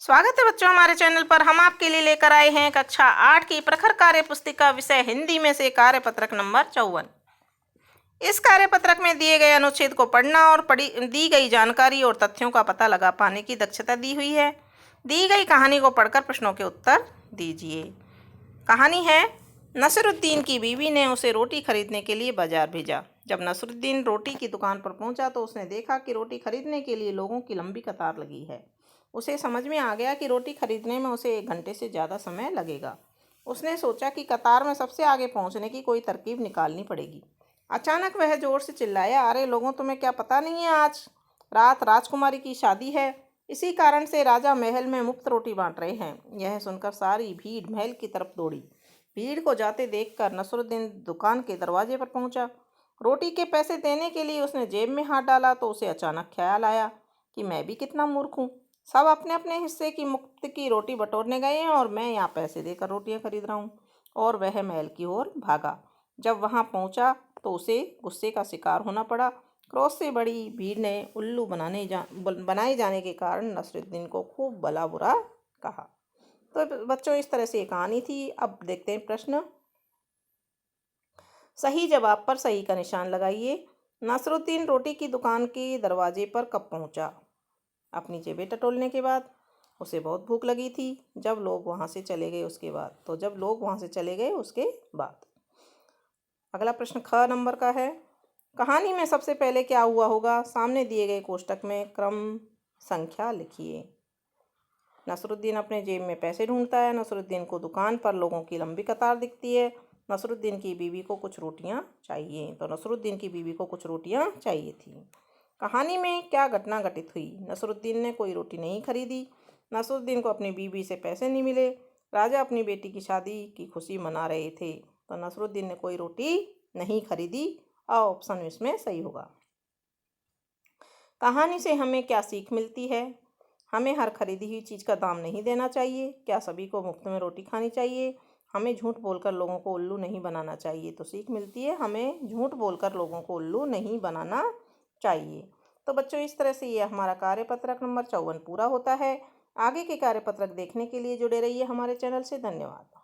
स्वागत है बच्चों हमारे चैनल पर। हम आपके लिए लेकर आए हैं कक्षा 8 की प्रखर कार्य पुस्तिका विषय हिंदी में से कार्यपत्रक नंबर 54। इस कार्यपत्रक में दिए गए अनुच्छेद को पढ़ना और दी गई जानकारी और तथ्यों का पता लगा पाने की दक्षता दी हुई है। दी गई कहानी को पढ़कर प्रश्नों के उत्तर दीजिए। कहानी है, नसरुद्दीन की बीवी ने उसे रोटी खरीदने के लिए बाजार भेजा। जब नसरुद्दीन रोटी की दुकान पर पहुंचा तो उसने देखा कि रोटी खरीदने के लिए लोगों की लंबी कतार लगी है। उसे समझ में आ गया कि रोटी खरीदने में उसे 1 घंटे से ज़्यादा समय लगेगा। उसने सोचा कि कतार में सबसे आगे पहुंचने की कोई तरकीब निकालनी पड़ेगी। अचानक वह जोर से चिल्लाया, अरे लोगों, तुम्हें क्या पता नहीं है, आज रात राजकुमारी की शादी है। इसी कारण से राजा महल में मुफ्त रोटी बांट रहे हैं। यह सुनकर सारी भीड़ महल की तरफ दौड़ी। भीड़ को जाते देखकर नसरुद्दीन दुकान के दरवाजे पर पहुंचा। रोटी के पैसे देने के लिए उसने जेब में हाथ डाला तो उसे अचानक ख्याल आया कि मैं भी कितना मूर्ख हूँ। सब अपने अपने हिस्से की मुफ्त की रोटी बटोरने गए हैं और मैं यहाँ पैसे देकर रोटियाँ खरीद रहा हूँ। और वह महल की ओर भागा। जब वहाँ पहुँचा तो उसे गुस्से का शिकार होना पड़ा। क्रोध से बड़ी भीड़ ने उल्लू बनाए जाने के कारण नसरुद्दीन को खूब भला बुरा कहा। तो बच्चों, इस तरह से ये कहानी थी। अब देखते हैं प्रश्न। सही जवाब पर सही का निशान लगाइए। नसरुद्दीन रोटी की दुकान के दरवाजे पर कब पहुंचा? अपनी जेबें टटोलने के बाद। उसे बहुत भूख लगी थी। जब लोग वहां से चले गए उसके बाद। तो जब लोग वहां से चले गए उसके बाद। अगला प्रश्न ख नंबर का है, कहानी में सबसे पहले क्या हुआ होगा? सामने दिए गए कोष्टक में क्रम संख्या लिखिए। नसरुद्दीन अपने जेब में पैसे ढूंढता है। नसरुद्दीन को दुकान पर लोगों की लंबी कतार दिखती है। नसरुद्दीन की बीवी को कुछ रोटियां चाहिए। तो नसरुद्दीन की बीवी को कुछ रोटियां चाहिए थी। कहानी में क्या घटना घटित हुई? नसरुद्दीन ने कोई रोटी नहीं खरीदी। नसरुद्दीन को अपनी बीवी से पैसे नहीं मिले। राजा अपनी बेटी की शादी की खुशी मना रहे थे। तो नसरुद्दीन ने कोई रोटी नहीं खरीदी और ऑप्शन इसमें सही होगा। कहानी से हमें क्या सीख मिलती है? हमें हर खरीदी हुई चीज़ का दाम नहीं देना चाहिए। क्या सभी को मुफ्त में रोटी खानी चाहिए? हमें झूठ बोलकर लोगों को उल्लू नहीं बनाना चाहिए। तो सीख मिलती है, हमें झूठ बोलकर लोगों को उल्लू नहीं बनाना चाहिए। तो बच्चों, इस तरह से ये हमारा कार्यपत्रक नंबर 54 पूरा होता है। आगे के कार्यपत्रक देखने के लिए जुड़े रहिए हमारे चैनल से। धन्यवाद।